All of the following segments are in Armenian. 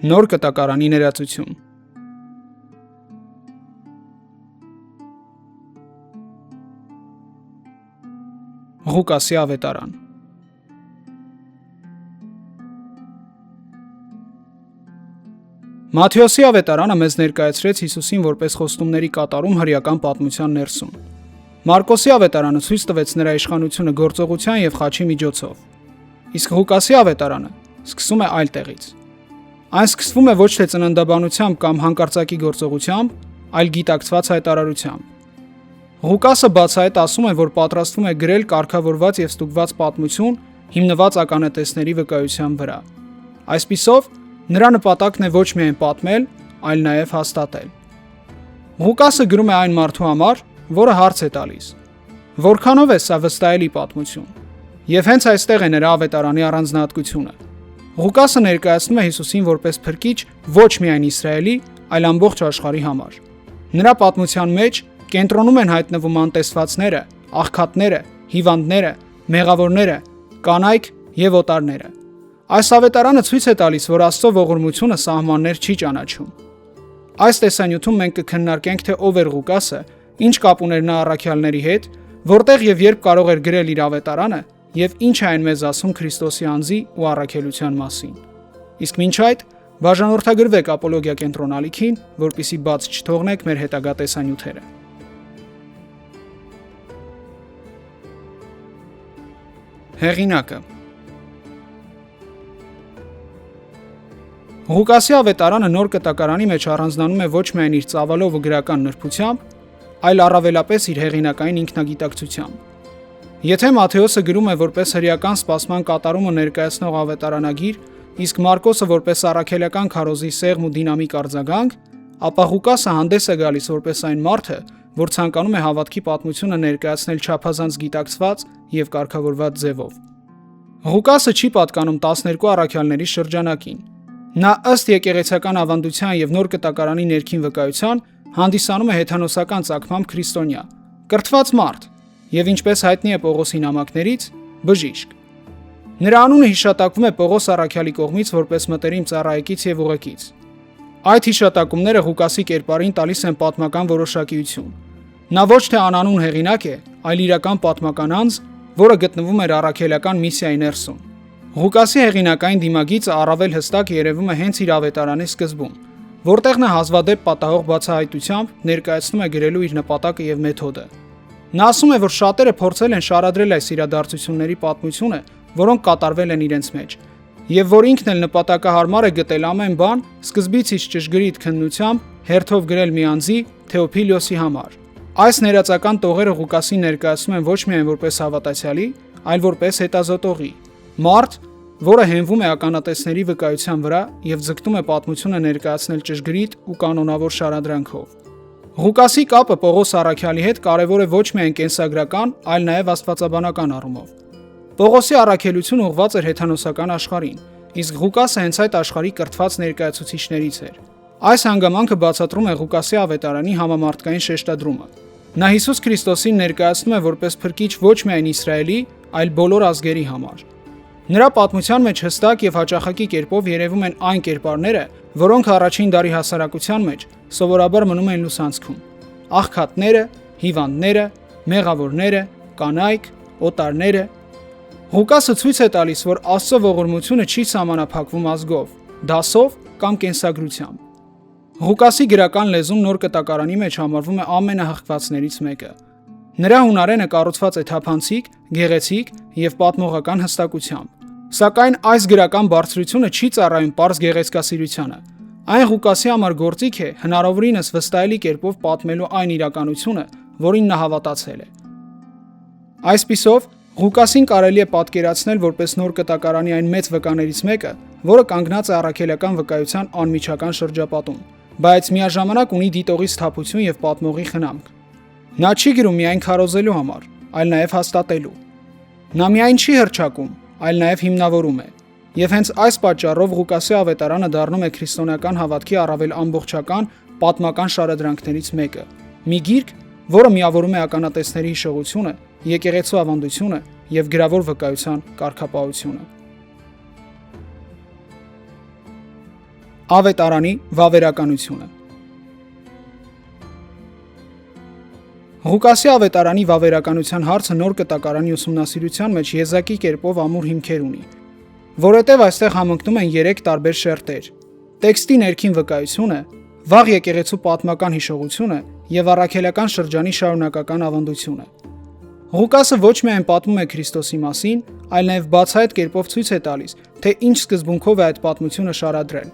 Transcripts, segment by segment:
Նոր կտակարանի ներածություն։ Ղուկասի ավետարան։ Մատթեոսի ավետարանը մեզ ներկայացրեց Հիսուսին որպես խոստումների կատարում հրեական պատմության ներսում։ Մարկոսի ավետարանը ցույց տվեց նրա իշխանությունը գործողության եւ խաչի միջոցով։ Իսկ Ղուկասի ավետարանը սկսում է այլ տեղից։ Այն սկսվում է ոչ թե ծննդաբանությամբ կամ հանկարծակի գործողությամբ, այլ գիտակցված հայտարարությամբ։ Ղուկասը բացահայտ ասում է, որ պատրաստվում է գրել կարգավորված եւ ստուգված պատմություն, հիմնված ականատեսների վկայության վրա։ Այսպիսով, նրա նպատակն է ոչ միայն պատմել, այլ նաեւ հաստատել։ Ղուկասը գրում է այն մարդու համար, որը հարց է տալիս. որքանով է սա վստահելի պատմություն։ Եվ հենց այստեղ է նրա ավետարանի առանձնահատկությունը։ Ղուկասը ներկայացնում է Հիսուսին որպես փրկիչ ոչ միայն Իսրայելի, այլ ամբողջ աշխարհի համար։ Նրա պատմության մեջ կենտրոնում են հայտնվում անտեսվածները, աղքատները, հիվանդները, մեղավորները, կանայք եւ օտարները։ Այս ավետարանը ցույց է տալիս, որ Աստծո ողորմությունը սահմաններ չի ճանաչում։ Այս տեսանյութում մենք կքննարկենք, թե ով էր Ղուկասը, ինչ կապ ուներ նա առաքյալների հետ, որտեղ եւ երբ կարող էր գրել իր ավետարանը, եւ ինչ է այն մեզ ասում Քրիստոսի անձի ու առաքելության մասին։ Իսկ մինչ այդ բաժանորդագրվեք ապոլոգիա կենտրոնալիքին, որպիսի բաց չթողնեք մեր հետագա տեսանյութերը։ Հեղինակը։ Ղուկասի ավետարանը նոր կտակարանի մեջ առանձնանում է ոչ միայն իր ծավալով ու գրական նրբությամբ, այլ առավելապես իր հեղինակային ինքնագիտակցությամբ։ Եթե Մատթեոսը գրում է որպես հրեական սպասման կատարումը ներկայացնող ավետարանագիր, իսկ Մարկոսը որպես առաքելական քարոզի սեղմ ու դինամիկ արձագանք, ապա Ղուկասը հանդես է գալիս որպես այն մարդը, որ ցանկանում է հավատքի պատմությունը ներկայացնել չափազանց գիտակցված եւ կարգավորված ձևով։ Ղուկասը չի պատկանում 12 առաքյալների շրջանակին։ Նա ըստ եկեղեցական ավանդության եւ նոր կտակարանի ներքին վկայության հանդիսանում է հեթանոսական ծագմամբ քրիստոնյա, կրթված մարդ եւ ինչպես հայտնի է Պողոսի նամակներից, բժիշկ։ Նրա անունը հիշատակվում է Պողոս առաքյալի կողմից որպես մտերիմ ծառայեկից եւ ուղեկից։ Այդ հիշատակումները Ղուկասի կերպարին տալիս են պատմական որոշակիություն։ Նա ոչ թե անանուն հեղինակ է, այլ իրական պատմական անձ, որը գտնվում էր առաքելական միսիայի ներսում։ Ղուկասի հեղինակային դիմագիծը առավել հստակ երևում է հենց իր ավետարանի սկզբում, որտեղ նա հազվադեպ պատահող բացահայտությամբ ներկայացնում է գրելու իր նպատակը եւ մեթոդը։ Նա ասում է, որ շատերը փորձել են շարադրել այս իրադարձությունների պատմությունը, որոնք կատարվել են իրենց մեջ, եւ որ ինքն էլ նպատակահարմար է գտել ամեն բան սկզբից ինչ ճշգրիտ քննությամբ հերթով գրել մի անձի Թեոփիլոսի համար։ Այս ներածական տողերը Ղուկասին ներկայացնում են ոչ միայն որպես հավատացյալի, այլ որպես հետազոտողի, մարդ, որը հենվում է ականատեսների վկայության վրա եւ ձգտում է պատմությունը ներկայացնել ճշգրիտ ու կանոնավոր շարադրանքով։ Ղուկասի կապը Պողոս առաքյալի հետ կարևոր է ոչ միայն կենսագրական, այլ նաև աստվածաբանական առումով։ Պողոսի առաքելությունը ուղղված էր հեթանոսական աշխարհին, իսկ Ղուկասը հենց այդ աշխարհի կրթված ներկայացուցիչներից էր։ Այս հանգամանքը բացատրում է Ղուկասի ավետարանի համամարտկային շեշտադրումը։ Նա Հիսուս Քրիստոսին ներկայացնում է որպես փրկիչ ոչ միայն Իսրայելի, այլ բոլոր ազգերի համար։ Նրա պատմության մեջ հստակ եւ հաճախակի կերպով երևում են այն կերպարները, որոնք առաջին դարի հասարակության մեջ սովորաբար մնում են լուսանցքում։ Աղքատները, հիվանդները, մեղավորները, կանայք, օտարները։ Ղուկասը ցույց է տալիս, որ Աստծո ողորմությունը չի սահմանափակվում ազգով, դասով կամ կենսագրությամբ։ Ղուկասի գրական լեզուն նոր կտակարանի մեջ համարվում է ամենահղկվածներից մեկը։ Նրա հունարենը կառուցված է թափանցիկ, գեղեցիկ եւ պատմողական հստակությամբ։ Սակայն այս գրական բարձրությունը չի ծառայում պարզ գեղեցկասիրությանը։ Այն Ղուկասի համար գործիք է հնարավորինս վստահելի կերպով պատմելու այն իրականությունը, որին նա հավատացել է։ Այսպիսով, Ղուկասին կարելի է պատկերացնել որպես նոր կտակարանի այն մեծ վկաներից մեկը, որը կանգնած է առաքելական վկայության անմիջական շրջապատում, բայց միաժամանակ ունի դիտողի սթափություն եւ պատմողի խնամք։ Նա չի գրում միայն քարոզելու համար, այլ նաեւ հաստատելու։ Նա միայն չի հռչակում, այլ նաեւ հիմնավորում է։ Եվ հենց այս պատճառով Ղուկասի ավետարանը դառնում է քրիստոնեական հավատքի առավել ամբողջական պատմական շարադրանքներից մեկը։ Մի գիրք, որը միավորում է ականատեսների հիշողությունը, եկեղեցու ավանդությունը եւ գրավոր վկայության կարգապահությունը։ Ավետարանի վավերականությունը։ Ղուկասի ավետարանի վավերականության հարցը նոր կտակարանի ուսումնասիրության մեջ եզակի կերպով ամուր հիմքեր ունի, որովհետև այստեղ համընկնում են 3 տարբեր շերտեր՝ տեքստի ներքին վկայությունը, վաղ եկեղեցու պատմական հիշողությունը եւ առաքելական շրջանի շարունակական ավանդությունը։ Ղուկասը ոչ միայն պատմում է Քրիստոսի մասին, այլ նաև բացահայտ կերպով ցույց է տալիս, թե ինչ սկզբունքով է այդ պատմությունը շարադրել։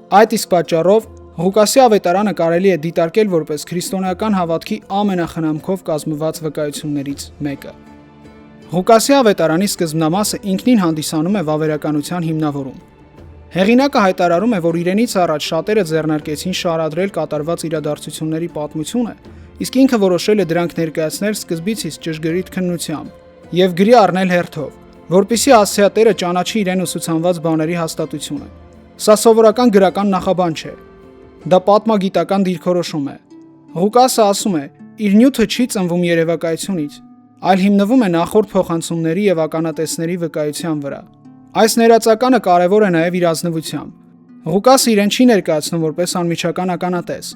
Այդ իսկ պատճառով Ղուկասի ավետարանը կարելի է դիտարկել որպես քրիստոնեական հավատքի ամենախնամքով կազմված վկայություններից մեկը։ Ղուկասի ավետարանի սկզբնամասը ինքնին հանդիսանում է վավերականության հիմնավորում։ Հեղինակը հայտարարում է, որ իրենից առաջ շատերը ձեռնարկեցին շարադրել կատարված իրադարձությունների պատմությունը, իսկ ինքը որոշել է դրանք ներկայացնել սկզբից իսկ ճշգրիտ քննությամբ եւ գրի առնել հերթով, որպիսի ասիատերը ճանաչի իրեն ուսուցանված բաների հաստատությունը։ Սա սովորական գրական նախաբան չէ։ Դա պատմագիտական դիրքորոշում է։ Ղուկասը ասում է, իր նյութը չի ծնվում երևակայությունից, այլ հիմնվում է նախորդ փոխանցումների եւ ականատեսների վկայության վրա։ Այս ներածականը կարևոր է նաեւ իր ազնվությամբ։ Ղուկասը իրեն չի ներկայացնում որպես անմիջական ականատես,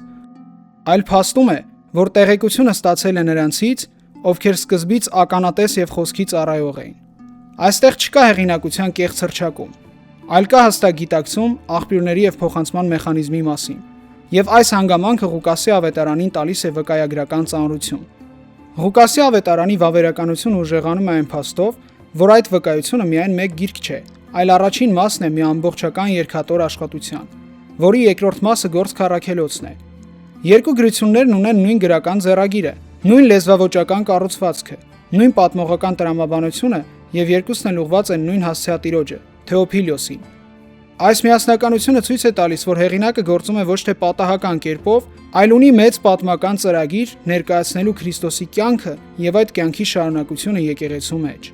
այլ փաստում է, որ տեղեկությունը ստացել է նրանցից, ովքեր սկզբից ականատես եւ խոսքի ծառայող էին։ Այստեղ չկա հեղինակության կեղծ հռչակում, այլ կա հստակ գիտակցում աղբյուրների եւ փոխանցման մեխանիզմի մասին, եւ այս հանգամանքը Ղուկասի ավետարանին տալիս է վկայագրական ծանրություն։ Ղուկասի ավետարանի վավերականությունը ուժեղանում է այն փաստով, որ այդ վկայությունը միայն մեկ գիրք չէ, այլ առաջին մասն է մի ամբողջական երկաթոր աշխատության, որի երկրորդ մասը գործ քառաքելոցն է։ Երկու գրություններն ունեն նույն գրական ձեռագիրը, նույն լեզվավոճական կառուցվածքը, նույն պատմողական տրամաբանությունը եւ երկուսն էլ ուղղված են նույն հասցեատիրոջը՝ Թեոփիլոսին։ Այս միասնականությունը ցույց է տալիս, որ հեղինակը գործում է ոչ թե պատահական կերպով, այլ ունի մեծ պատմական ծրագիր ներկայացնելու Քրիստոսի կյանքը եւ այդ կյանքի շարունակությունը եկեղեցու մեջ։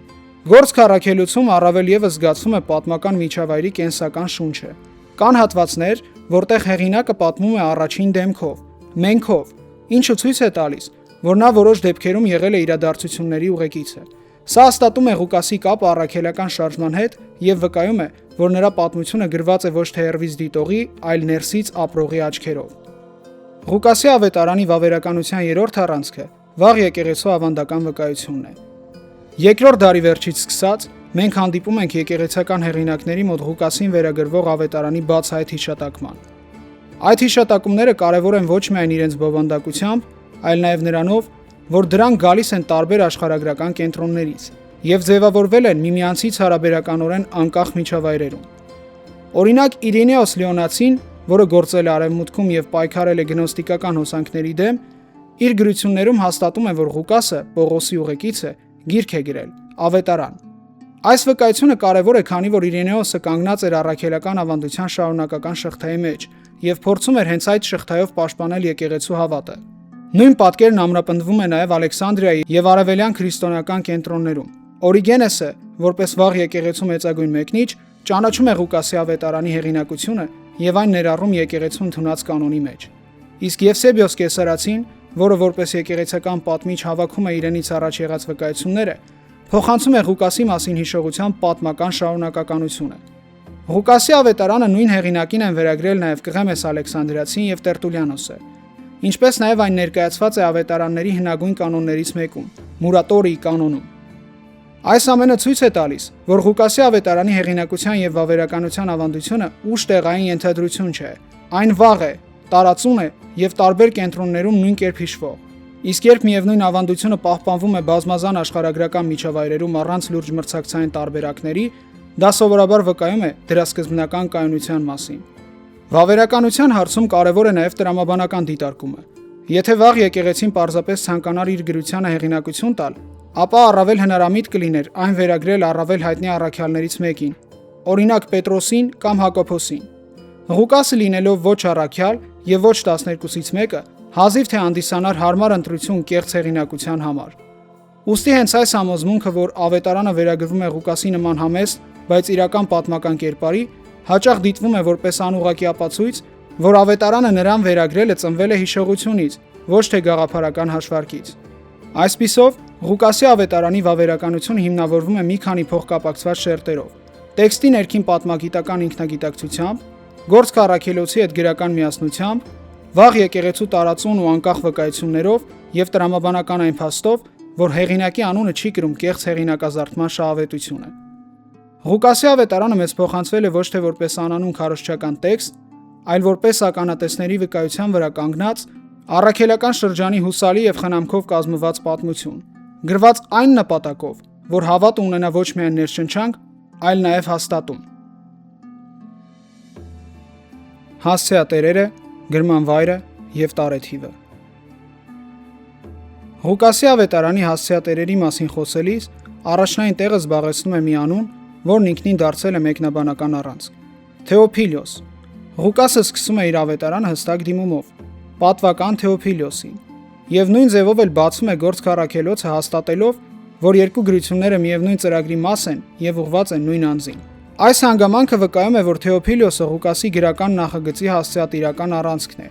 Գործ քառաքելոցում առավել եւս զգացվում է պատմական միջավայրի կենսական շունչը։ Կան հատվածներ, որտեղ հեղինակը պատմում է առաջին դեմքով, մենքով, ինչը ցույց է տալիս, որ նա որոշ դեպքերում եղել է իրադարձությունների ուղեկիցը։ Սա հաստատում է Ղուկասի կապը առաքելական շարժման հետ եւ վկայում է, որ նրա պատմությունը գրված է ոչ թե հեռվից դիտողի, այլ ներսից ապրողի աչքերով։ Ղուկասի ավետարանի վավերականության երրորդ առանցքը վաղ եկեղեցու ավանդական վկայությունն է։ Երկրորդ դարի վերջից սկսած մենք հանդիպում ենք եկեղեցական հեղինակների մոտ Ղուկասին վերագրվող ավետարանի բացահայտ հիշատակման։ Այդ հիշատակումները կարևոր են ոչ միայն իրենց բովանդակությամբ, այլ նաև նրանով, որ դրանք գալիս են տարբեր աշխարհագրական կենտրոններից եւ ձևավորվել են միմյանցից հարաբերականորեն անկախ միջավայրերում։ Օրինակ Իրինեոս Լեոնացին, որը գործել է Արևմուտքում եւ պայքարել է գնոստիկական հոսանքների դեմ, իր գրություններում հաստատում է, որ Ղուկասը, Պողոսի ուղեկիցը, գիրք է գրել՝ Ավետարան։ Այս վկայությունը կարևոր է, քանի որ Իրինեոսը կանգնած էր առաքելական ավանդության շարունակական շղթայի մեջ եւ փորձում էր հենց այդ շղթայով պաշտպանել եկեղեցու հավատը։ Նույն պատկերն ամրապնդվում է նաև Ալեքսանդրիայի եւ արևելյան քրիստոնեական կենտրոններում։ Օրիգենեսը, որպես վաղ եկեղեցու մեծագույն մեկնիչ, ճանաչում է Ղուկասի ավետարանի հեղինակությունը եւ այն ներառում եկեղեցու ընդունած կանոնի մեջ։ Իսկ Եվսեբիոս Կեսարացին, որը որպես եկեղեցական պատմիչ հավաքում է իրենից առաջ եղած վկայությունները, փոխանցում է Ղուկասի մասին հիշողության պատմական շարունակականությունը։ Ղուկասի ավետարանը նույն հեղինակին են վերագրել նաև Կղեմես Ալեքսանդրիացին եւ Տերտուլիանոսը, ինչպես նաև այն ներկայացված է ավետարանների հնագույն կանոններից մեկում՝ Մուրատորիի կանոնում։ Այս ամենը ցույց է տալիս, որ Ղուկասի ավետարանի հեղինակության եւ վավերականության ավանդությունը ուշ տեղային ենթադրություն չէ, այն վաղ է, տարածուն է եւ տարբեր կենտրոններում նույն կերպ հիշվող։ Իսկ երբ միևնույն ավանդությունը պահպանվում է բազմազան աշխարհագրական միջավայրերում առանց լուրջ մրցակցային տարբերակների, դա սովորաբար վկայում է դրա սկզբնական կայունության մասին։ Վավերականության հարցում կարևոր է նաև տրամաբանական դիտարկումը։ Եթե վաղ եկեղեցին պարզապես ցանկանար իր գրությանը հեղինակություն տալ, ապա առավել հնարամիտ կլիներ այն վերագրել առավել հայտնի առաքյալներից մեկին, օրինակ Պետրոսին կամ Հակոբոսին։ Ղուկասը լինելով ոչ առաքյալ եւ ոչ 12-ից մեկը, հազիվ թե հանդիսանար հարմար ընտրություն կեղծ հեղինակության համար։ Ուստի հենց այս համոզմունքը, որ ավետարանը վերագրվում է Ղուկասի նման համեստ, բայց իրական պատմական կերպարի, հաճախ դիտվում է որպես անուղղակի ապացույց, որ ավետարանը նրան վերագրելը ծնվել է հիշողությունից, ոչ թե գաղափարական հաշվարկից։ Այսպիսով, Ղուկասի ավետարանի վավերականությունը հիմնավորվում է մի քանի փոխկապակցված շերտերով՝ տեքստի ներքին պատմագիտական ինքնագիտակցությամբ, Գործք առաքելոցի հետ գրական միասնությամբ, վաղ եկեղեցու տարածուն ու անկախ վկայություններով եւ տրամաբանական այն փաստով, որ հեղինակի անունը չի կրում կեղծ հեղինակազարդման շահավետությունը։ Ղուկասի ավետարանը մեծ փոխանցվել է ոչ թե որպես անանուն քարոզչական տեքստ, այլ որպես ականատեսների վկայության վրա կանգնած առաքելական շրջանի հուսալի եւ խնամքով կազմված պատմություն, գրված այն նպատակով, որ հավատը ունենա ոչ միայն ներշնչանք, այլ նաեւ հաստատում։ Հասցեատերերը, գրման վայրը եւ տարեթիվը։ Ղուկասի ավետարանի հասցեատերերի մասին խոսելիս առաջնային տեղը զբաղեցնում է մի անուն, որն ինքնին դարձել է մեկնաբանական առանցք։ Թեոփիլոս։ Ղուկասը սկսում է իր ավետարանը հստակ դիմումով՝ պատվական Թեոփիլոսին, եւ նույն ձևով էլ բացում է գործք առաքելոցը հաստատելով, որ երկու գրությունները միևնույն ծրագրի մաս են եւ ուղղված են նույն անձին։ Այս հանգամանքը վկայում է, որ Թեոփիլոսը Ղուկասի գրական նախագծի հասցեատիրական առանցքն է,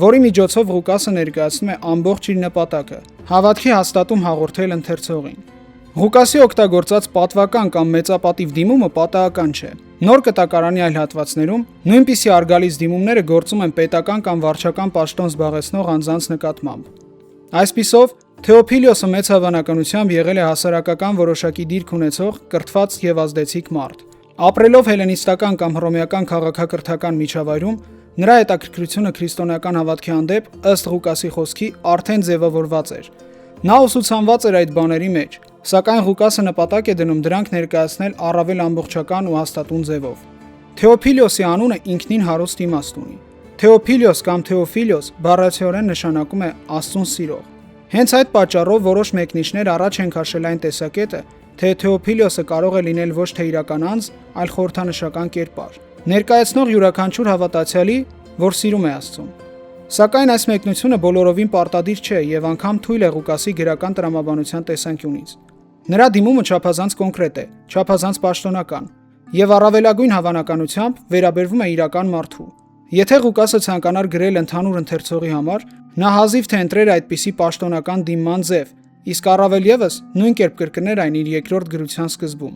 որի միջոցով Ղուկասը ներկայացնում է ամբողջ իր նպատակը՝ հավատքի հաստատում հաղորդել ընթերցողին։ Ղուկասի օգտագործած պատվական կամ մեծապատիվ դիմումը պատահական չէ։ Նոր կտակարանի այլ հատվածներում նույնպիսի արգալից դիմումները գործում են պետական կամ վարչական պաշտոն զբաղեցնող անձանց նկատմամբ։ Այսպիսով, Թեոփիլոսը մեծ հավանականությամբ եղել է հասարակական որոշակի դիրք ունեցող, կրթված եւ ազդեցիկ մարդ։ Ապրելով հելենիստական կամ հռոմեական քաղաքակրթական միջավայրում, նրա հետաքրքրությունը քրիստոնեական հավատքի հանդեպ, ըստ Ղուկասի խոսքի, արդեն ձևավորված էր։ Նա ուսուցանված էր այդ բաների մեջ, սակայն Ղուկասը նպատակ է դնում դրանք ներկայացնել առավել ամբողջական ու հաստատուն ձևով։ Թեոփիլոսի անունը ինքնին հարուստ իմաստ ունի։ Թեոփիլոս կամ Թեոֆիլոս բառացիորեն նշանակում է Աստծուն սիրող։ Հենց այդ պատճառով որոշ մեկնիչներ առաջ են քաշել այն տեսակետը, թե Թեոփիլոսը կարող է լինել ոչ թե իրական անձ, այլ խորհրդանշական կերպար, ներկայացնող յուրաքանչյուր հավատացյալի, որ սիրում է Աստծուն։ Սակայն այս մեկնությունը բոլորովին պարտադիր չէ եւ անգամ թույլ է Ղուկասի գրական տրամաբանության տեսանկյունից։ Նրա դիմումը չափազանց կոնկրետ է, չափազանց պաշտոնական եւ առավելագույն հավանականությամբ վերաբերվում է իրական մարդու։ Եթե Ղուկասը ցանկանար գրել ընդհանուր ընթերցողի համար, նա հազիվ թե ընտրեր այդպիսի պաշտոնական դիմման ձև, իսկ առավել եւս նույն կերպ կրկներ այն իր երկրորդ գրության սկզբում։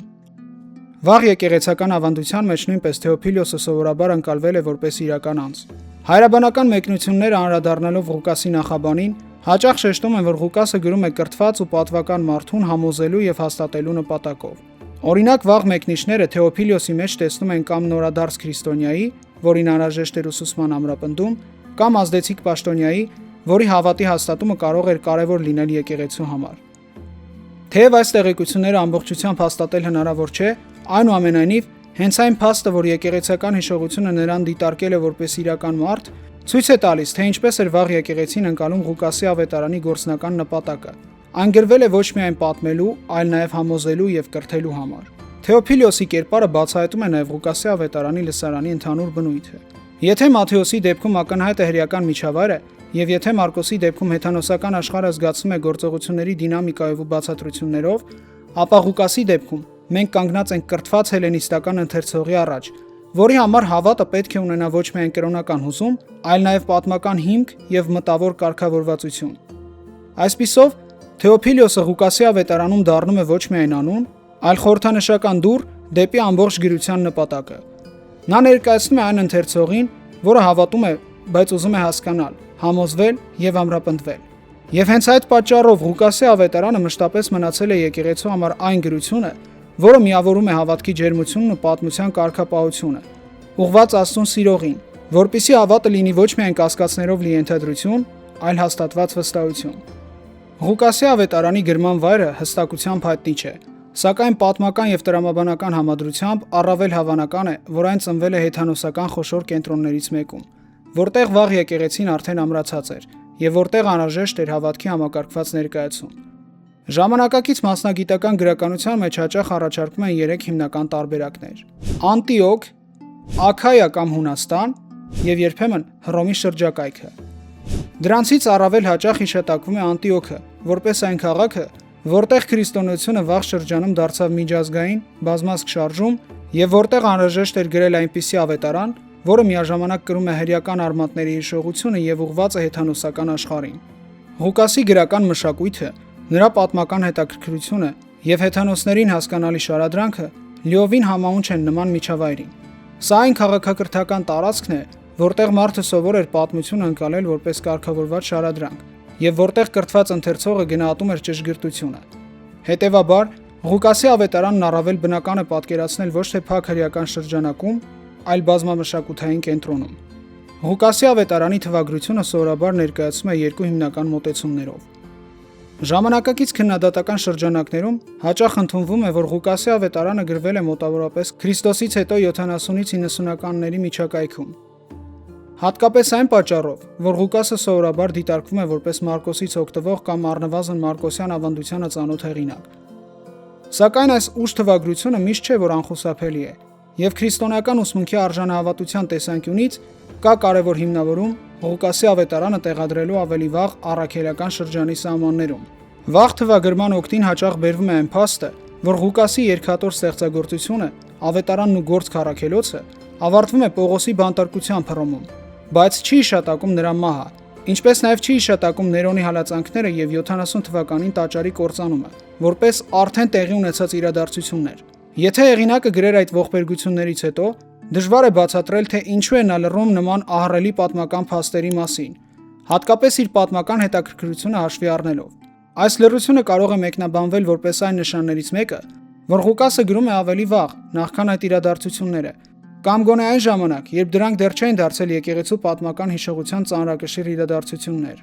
Վաղ եկեղեցական ավանդության մեջ նույնպես Թեոփիլոսը սովորաբար ընկալվել է որպես իրական անձ։ Հայրաբանական մեկնությունները անդրադառնալով Ղուկասի նախաբանին, հաճախ շեշտում են, որ Ղուկասը գրում է կրթված ու պատվական մարդուն համոզելու եւ հաստատելու նպատակով։ Օրինակ, վաղ մեկնիչները Թեոփիլոսի մեջ տեսնում են կամ նորադարձ քրիստոնյայի, որին անհրաժեշտ էր ուսուցման ամրապնդում, կամ ազդեցիկ պաշտոնյայի, որի հավատի հաստատումը կարող էր կարևոր լինել եկեղեցու համար։ Թեև այս տեղեկությունները ամբողջությամբ հաստատել հնարավոր չէ, այնուամենայնիվ հենց այն փաստը, որ եկեղեցական հիշողությունը նրան դիտարկել է որպես իրական մարդ, ցույց է տալիս, թե ինչպես էր վաղ եկեղեցին ընկալում Ղուկասի ավետարանի գործնական նպատակը։ Այն գրվել է ոչ միայն պատմելու, այլ նաև համոզելու եւ կրթելու համար։ Թեոփիլոսի կերպարը բացահայտում է նաև Ղուկասի ավետարանի լսարանի ընդհանուր բնույթը։ Եթե Մատթեոսի դեպքում ակնհայտ է հրեական միջավայրը, եւ եթե Մարկոսի դեպքում հեթանոսական աշխարհը զգացվում է գործողությունների դինամիկայով ու բացատրություններով, ապա Ղուկասի դեպքում մենք կանգնած ենք կրթված հելենիստական ընթերցողի առաջ, որի համար հավատը պետք է ունենա ոչ միայն կրոնական հուզում, այլ նաև պատմական հիմք եւ մտավոր կարգավորվածություն։ Այսպիսով, Թեոփիլոսը Ղուկասի ավետարանում դառնում է ոչ միայն անուն, այլ խորհրդանշական դուռ դեպի ամբողջ գրության նպատակը։ Նա ներկայացնում է այն ընթերցողին, որը հավատում է, բայց ուզում է հասկանալ, համոզվել եւ ամրապնդվել։ Եվ հենց այդ պատճառով Ղուկասի ավետարանը մշտապես մնացել է եկեղեցու համար այն գրությունը, որը միավորում է հավատքի ջերմությունն ու պատմության կարգապահությունը, ուղղված Աստծուն սիրողին, որպիսի հավատը լինի ոչ միայն կասկածներով լի ենթադրություն, այլ հաստատված վստահություն։ Ղուկասի ավետարանի գրման վայրը հստակությամբ հայտնի չէ, սակայն պատմական եւ տրամաբանական համադրությամբ առավել հավանական է, որ այն ծնվել է հեթանոսական խոշոր կենտրոններից մեկում, որտեղ վաղ եկեղեցին արդեն ամրացած էր եւ որտեղ անհրաժեշտ էր հավատքի համակարգված ներկայացում։ Ժամանակակից մասնագիտական գրականության մեջ հաճախ առաջարկում են 3 հիմնական տարբերակներ՝ Անտիոք, Աքայա կամ Հունաստան եւ երբեմն Հռոմի շրջակայքը։ Դրանցից առավել հաճախ հիշատակվում է Անտիոքը, որպես այն քաղաքը, որտեղ քրիստոնեությունը վաղ շրջանում դարձավ միջազգային, բազմազգ շարժում եւ որտեղ անհրաժեշտ էր գրել այնպիսի ավետարան, որը միաժամանակ կրում է հրեական արմատների հիշողությունը եւ ուղղված է հեթանոսական աշխարհին։ Ղուկասի գրական մշակույթը, նրա պատմական հետաքրքրությունը եւ հեթանոսներին հասկանալի շարադրանքը լիովին համահունչ են նման միջավայրին։ Սա այն քաղաքակրթական տարածքն է, որտեղ մարդը սովոր էր պատմություն անցալել որպես կարգավորված շարադրանք, եւ որտեղ կրթված ընթերցողը գնահատում էր ճշգրտությունը։ Հետևաբար, Ղուկասի ավետարանն առավել բնական է պատկերացնել ոչ թե փակ հրեական շրջանակում, այլ բազմամշակութային կենտրոնում։ Ղուկասի ավետարանի թվագրությունը սովորաբար ներկայացվում է երկու հիմնական մոտեցումներով։ Ժամանակակից քննադատական շրջանակներում հաճախ ընդունվում է, որ Ղուկասի ավետարանը գրվել է մոտավորապես Քրիստոսից հետո 70-ից 90-ականների միջակայքում։ Հատկապես այն պատճառով, որ Ղուկասը սովորաբար դիտարկվում է որպես Մարկոսից օգտվող կամ առնվազն Մարկոսյան ավանդությանը ծանոթ հեղինակ։ Սակայն այս ուշ թվագրությունը միշտ չէ, որ անխուսափելի է, եւ քրիստոնեական ուսմունքի արժանահավատության տեսանկյունից կա կարևոր հիմնավորում Ղուկասի ավետարանը տեղադրելու ավելի վաղ առաքելական շրջանի սահմաններում։ Վաղ թվագրման օգտին հաճախ բերվում է այն փաստը, որ Ղուկասի երկաթոր ստեղծագործությունը, ավետարանն ու գործք առաքելոցը ավարտվում է Պողոսի բանտարկության փռումում, բայց չի հիշատակում նրա մահը, ինչպես նաև չի հիշատակում Ներոնի հալածանքները եւ 70 թվականին տաճարի կործանումը, որպես արդեն տեղի ունեցած իրադարձություններ։ Եթե հեղինակը գրեր այդ ողբերգություններից հետո, դժվար է բացատրել, թե ինչու է նա լռում նման ահռելի պատմական փաստերի մասին, հատկապես իր պատմական հետաքրքրությունը հաշվի առնելով։ Այս լռությունը կարող է մեկնաբանվել որպես այն նշաններից մեկը, որ Ղուկասը գրում է ավելի վաղ, նախքան այդ իրադարձությունները, կամ գոնե այն ժամանակ, երբ դրանք դեռ չէին դարձել եկեղեցու պատմական հիշողության ծանրակշիռ իրադարձություններ։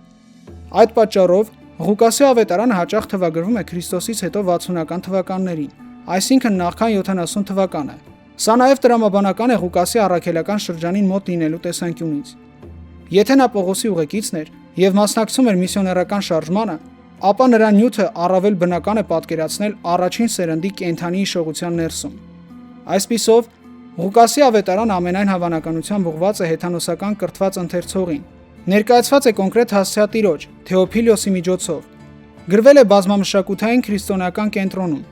Այդ պատճառով Ղուկասի ավետարանը հաճախ թվագրվում է Քրիստոսից հետո 60-ական թվականներին, այսինքն նախքան 70 թվականը։ Սա նաև տրամաբանական է Ղուկասի առաքելական շրջանին մոտ լինելու տեսանկյունից։ Եթե նա Պողոսի ուղեկիցն էր եւ մասնակցում էր միսիոներական շարժմանը, ապա նրա նյութը առավել բնական է պատկերացնել առաջին սերնդի կենդանի հիշողության ներսում։ Այսպիսով, Ղուկասի ավետարանը ամենայն հավանականությամբ ուղղված է հեթանոսական կրթված ընթերցողին։ Ներկայացված է կոնկրետ հասցեատիրոջ Թեոփիլոսի միջոցով։ Գրվել է բազմամշակութային քրիստոնեական կենտրոնում,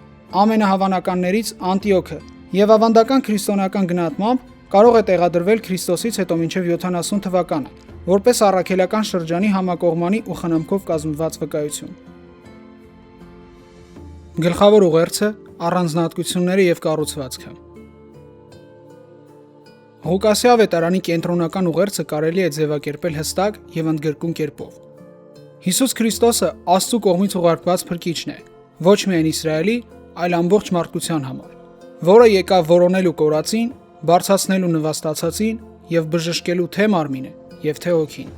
ամենահավանականներից Անտիոքը, եւ ավանդական քրիստոնեական գնահատմամբ կարող է տեղադրվել Քրիստոսից հետո մինչև 70 թվականը, որպես առաքելական շրջանի համակողմանի ու խնամքով կազմված վկայություն։ Գլխավոր ուղերձը, առանձնահատկությունները եւ կառուցվածքը։ Ղուկասի ավետարանի կենտրոնական ուղերձը կարելի է ձևակերպել հստակ եւ ընդգրկուն կերպով։ Հիսուս Քրիստոսը Աստծու կողմից ուղարկված փրկիչն է, ոչ միայն Իսրայելի, այլ ամբողջ մարդկության համար, որը եկավ որոնել ու կորածին, բարձրացնել ու նվաստացածին եւ բժշկելու թե մարմինը եւ թե հոգին։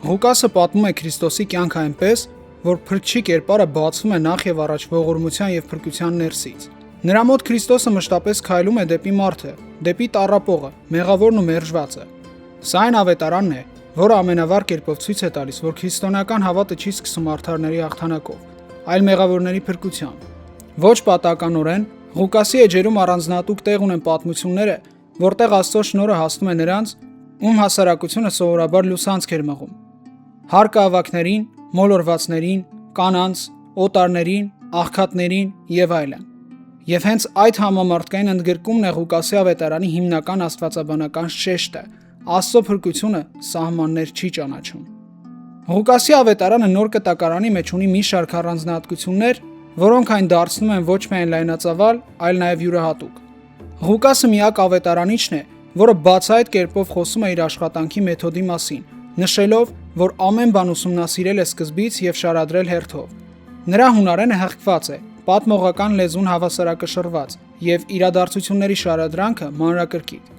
Ղուկասը պատմում է Քրիստոսի կյանքը այնպես, որ փրկչի կերպարը բացվում է նախ եւ առաջ ողորմության եւ փրկության ներսից։ Նրա մոտ Քրիստոսը մշտապես քայլում է դեպի մարդը, դեպի տառապողը, մեղավորն ու մերժվածը։ Սա այն ավետարանն է, որը ամենավառ կերպով ցույց է տալիս, որ քրիստոնեական հավատը չի սկսում արդարների հաղթանակով, այլ մեղավորների փրկությամբ։ Ոչ պատահականորեն Ղուկասի էջերում առանձնահատուկ տեղ ունեն պատմությունները, որտեղ Աստծո շնորհը հասնում է նրանց, ում հասարակությունը սովորաբար լուսանցք էր մղում։ Հարկաավաքներին, մոլորվածներին, կանանց, օտարներին, աղքատներին եւ այլն։ Եվ հենց այդ համամարտկային ընդգրկումն է Ղուկասի ավետարանի հիմնական աստվածաբանական շեշտը։ Աստծո փրկությունը սահմաններ չի ճանաչում։ Ղուկասի ավետարանը նոր կտակարանի մեջ ունի մի շարք առանձնահատկություններ, որոնք այն դարձնում են ոչ միայն լայնածավալ, այլ նաև յուրահատուկ։ Ղուկասը միակ ավետարանիչն է, որը բացահայտ կերպով խոսում է իր աշխատանքի մեթոդի մասին, նշելով, որ ամեն բան ուսումնասիրել է սկզբից եւ շարադրել հերթով։ Նրա հունարենը հղկված է, պատմողական լեզուն հավասարակշռված եւ իրադարձությունների շարադրանքը մանրակրկիտ։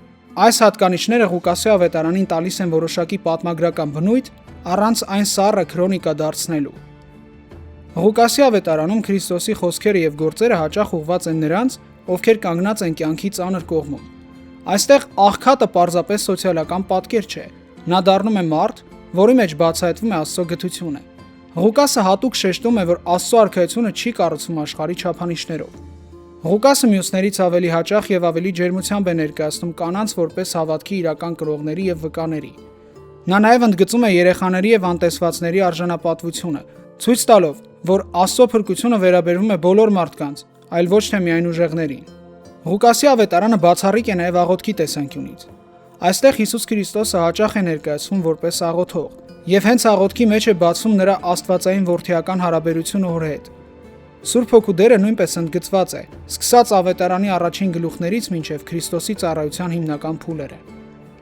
Այս հատկանիշները Ղուկասի ավետարանին տալիս են որոշակի պատմագրական բնույթ, առանց այն սառը քրոնիկա դարձնելու։ Ղուկասի ավետարանում Քրիստոսի խոսքերը եւ գործերը հաճախ ուղղված են նրանց, ովքեր կանգնած են կյանքի ծանր կողմում։ Այստեղ աղքատը պարզապես սոցիալական պատկեր չէ, նա դառնում է մարդ, որի մեջ բացահայտվում է Աստծո գթությունը։ Ղուկասը հատուկ շեշտում է, որ Աստծո արքայությունը չի կառուցվում աշխարհի չափանիշներով։ Ղուկասը մյուսներից ավելի հաճախ եւ ավելի ջերմությամբ է ներկայացնում կանանց որպես հավատքի իրական կրողների եւ վկաների։ Նա նաեւ ընդգծում է երեխաների եւ անտեսվածների արժանապատվությունը, ցույց տալով, որ Աստծո փրկությունը վերաբերվում է բոլոր մարդկանց, այլ ոչ թե միայն ուժեղներին։ Ղուկասի ավետարանը բացառիկ է նաեւ աղոթքի տեսանկյունից։ Այստեղ Հիսուս Քրիստոսը հաճախ է ներկայացվում որպես աղոթող, եւ հենց աղոթքի մեջ է բացվում նրա աստվածային որդիական հարաբերությունը հոր հետ։ Սուրբ Հոգու դերը նույնպես ընդգծված է, սկսած Ավետարանի առաջին գլուխներից մինչև Քրիստոսի ծառայության հիմնական փուլերը։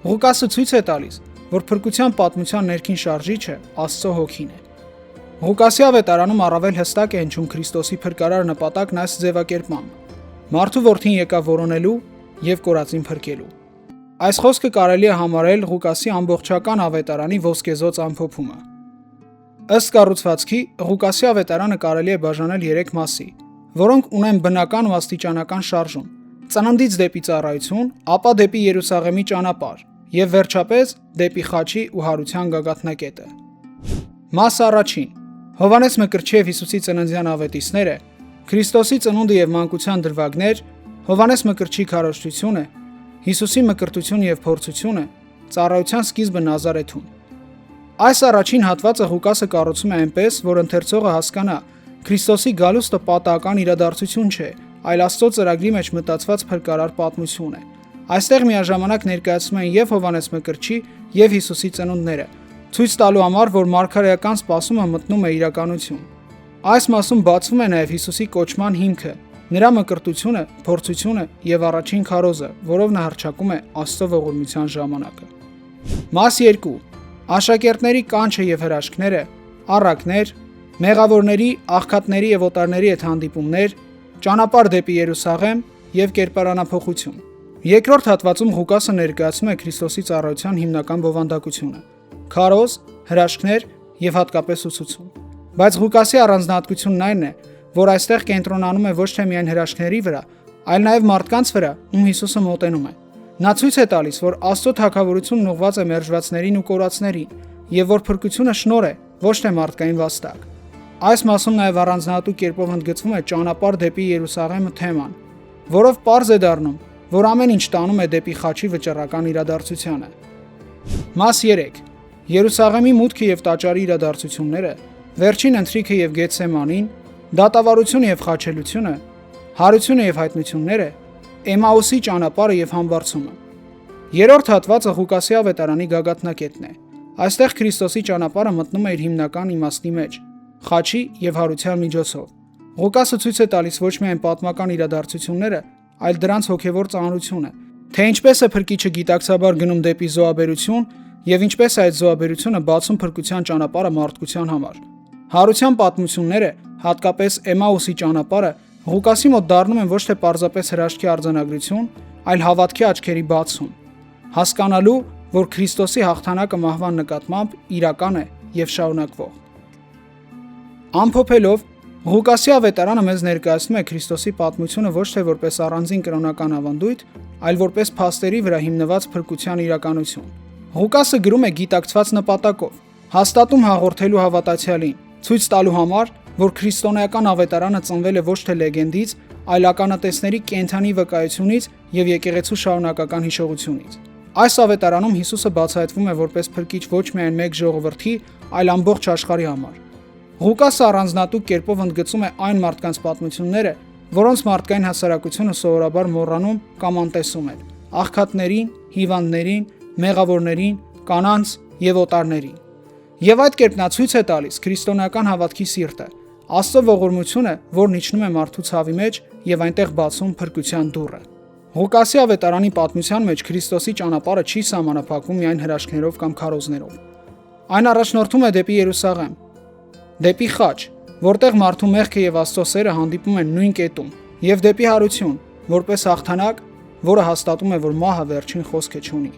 Ղուկասը ցույց է տալիս, որ փրկության պատմության ներքին շարժիչը Աստծո Հոգին է։ Ղուկասի Ավետարանում առավել հստակ է հնչում Քրիստոսի փրկարար նպատակն այս ձևակերպմամբ. Մարդու որդին եկավ որոնելու եւ կորածին փրկելու։ Այս խոսքը կարելի է համարել Ղուկասի ամբողջական Ավետարանի ոսկեզոծ ամփոփումը։ Ըստ կառուցվածքի, Ղուկասի Ավետարանը կարելի է բաժանել 3 մասի, որոնք ունեն բնական ու աստիճանական շարժում՝ ծննդից դեպի ծառայություն, ապա դեպի Երուսաղեմի ճանապարհ եւ վերջապես դեպի խաչի ու հարության գագաթնակետը։ Մաս առաջին. Հովհաննես Մկրտչի եւ Հիսուսի ծննդյան ավետիցները, Քրիստոսի ծնունդը եւ մանկության դրվագներ, Հովհաննես Մկրտչի քարոզչությունը, Հիսուսի մկրտությունը եւ փորձությունը, ծառայության սկիզբը Նազարեթում։ Այս առաջին հատվածը Ղուկասը կառուցում է այնպես, որ ընթերցողը հասկանա, Քրիստոսի գալուստը պատահական իրադարձություն չէ, այլ Աստծո ծրագրի մեջ մտածված փրկարար պատմություն է։ Այստեղ միաժամանակ ներկայացվում են եւ Հովհաննես Մկրտչի եւ Հիսուսի ծնունդները, ցույց տալու համար, որ մարգարեական սպասումը մտնում է իրականություն։ Այս մասում բացվում է նաեւ Հիսուսի կոչման հիմքը, նրա մկրտությունը, փորձությունը եւ առաջին քարոզը, որով նա հռչակում է Աստծո ողորմության ժամանակը։ Մաս 2. Աշակերտների կանչը եւ հրաշքները, առակներ, մեղավորների, աղքատների եւ օտարների հետ հանդիպումներ, ճանապարհ դեպի Երուսաղեմ եւ կերպարանափոխություն։ Երկրորդ հատվածում Ղուկասը ներկայացնում է Քրիստոսի ծառայության հիմնական բովանդակությունը՝ քարոզ, հրաշքներ եւ հատկապես ուսուցում։ Բայց Ղուկասի առանձնահատկությունն այն է, որ այստեղ կենտրոնանում է ոչ թե միայն հրաշքների վրա, այլ նաեւ մարդկանց վրա, ում Հիսուսը մոտենում է։ Նա ցույց է տալիս, որ Աստծո թագավորությունն ուղղված է մերժվածներին ու կորածներին, եւ որ փրկությունը շնորհ է, ոչ թե մարդկային վաստակ։ Այս մասում նաեւ առանձնահատուկ կերպով ընդգծվում է ճանապարհ դեպի Երուսաղեմը թեման, որով պարզ է դառնում, որ ամեն ինչ տանում է դեպի խաչի վճռական իրադարձությանը։ Մաս 3. Երուսաղեմի մուտքը եւ տաճարի իրադարձությունները, վերջին ընթրիքը եւ Գեթսեմանին, դատավարությունը եւ խաչելությունը, հարությունը եւ հայտնությունները, Էմաուսի ճանապարհը եւ համբարձումը։ Երրորդ հատվածը Ղուկասի Ավետարանի գագաթնակետն է։ Այստեղ Քրիստոսի ճանապարհը մտնում է իր հիմնական իմաստի մեջ՝ խաչի եւ հարության միջոցով։ Ղուկասը ցույց է տալիս ոչ միայն պատմական իրադարձությունները, այլ դրանց հոգեվոր ծանրությունը, թե ինչպես է փրկիչը գիտակցաբար գնում դեպի զոհաբերություն եւ ինչպես է այդ զոհաբերությունը բացում փրկության ճանապարհը մարդկության համար։ Հարության պատմությունները, հատկապես Էմաուսի ճանապարհը, Ղուկասի մոտ դառնում են ոչ թե պարզապես հրաշքի արձանագրություն, այլ հավատքի աչքերի բացում, հասկանալու, որ Քրիստոսի հաղթանակը մահվան նկատմամբ իրական է եւ շարունակվող։ Ամփոփելով, Ղուկասի Ավետարանը մեզ ներկայացնում է Քրիստոսի պատմությունը ոչ թե որպես առանձին կրոնական ավանդույթ, այլ որպես փաստերի վրա հիմնված փրկության իրականություն։ Ղուկասը գրում է գիտակցված նպատակով, հաստատում հաղորդելու հավատացյալին, ցույց տալու համար, որ քրիստոնեական ավետարանը ծնվել է ոչ թե լեգենդից, այլ ականատեսների կենդանի վկայությունից եւ եկեղեցու շարունակական հիշողությունից։ Այս ավետարանում Հիսուսը բացահայտվում է որպես փրկիչ ոչ միայն մեկ ժողովրդի, այլ ամբողջ աշխարհի համար։ Ղուկասը առանձնատուկ կերպով ընդգծում է այն մարդկանց պատմությունները, որոնց մարդկային հասարակությունը սովորաբար մոռանում կամ անտեսում է՝ աղքատներին, հիվանդներին, մեղավորներին, կանանց եւ օտարներին։ Եվ այդ կերպ նա ցույց է տալիս քրիստոնեական հավատքի սիրտը, Աստծո ողորմությունը, որն իջնում է մարդու ցավի մեջ եւ այնտեղ բացում փրկության դուռը։ Ղուկասի Ավետարանի պատմության մեջ Քրիստոսի ճանապարհը չի սահմանափակվում միայն հրաշքներով կամ քարոզներով։ Այն առաջնորդում է դեպի Երուսաղեմ, դեպի խաչ, որտեղ մարդու մեղքը եւ Աստծո սերը հանդիպում են նույն կետում, եւ դեպի հարություն, որպես հաղթանակ, որը հաստատում է, որ մահը վերջին խոսքը չունի։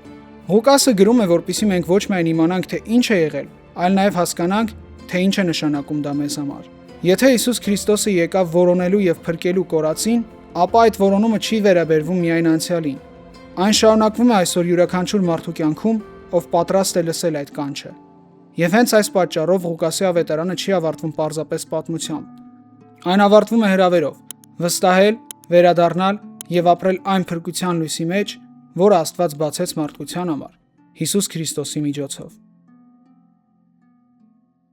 Ղուկասը գրում է, որպեսզի մենք ոչ միայն իմանանք, թե ինչ է եղել, այլ նաեւ հասկանանք, թե ինչ է նշանակում դա մեզ համար։ Եթե Հիսուս Քրիստոսը եկավ որոնելու եւ փրկելու կորածին, ապա այդ որոնումը չի վերաբերվում միայն անցյալին։ Այն շարունակվում է այսօր յուրաքանչյուր մարդու կյանքում, ով պատրաստ է լսել այդ կանչը։ Եվ հենց այս պատճառով Ղուկասի Ավետարանը չի ավարտվում պարզապես պատմությամբ։ Այն ավարտվում է հրավերով՝ վստահել, վերադառնալ եւ ապրել այն փրկության լույսի մեջ, որը Աստված բացեց մարդկության համար Հիսուս Քրիստոսի միջոցով։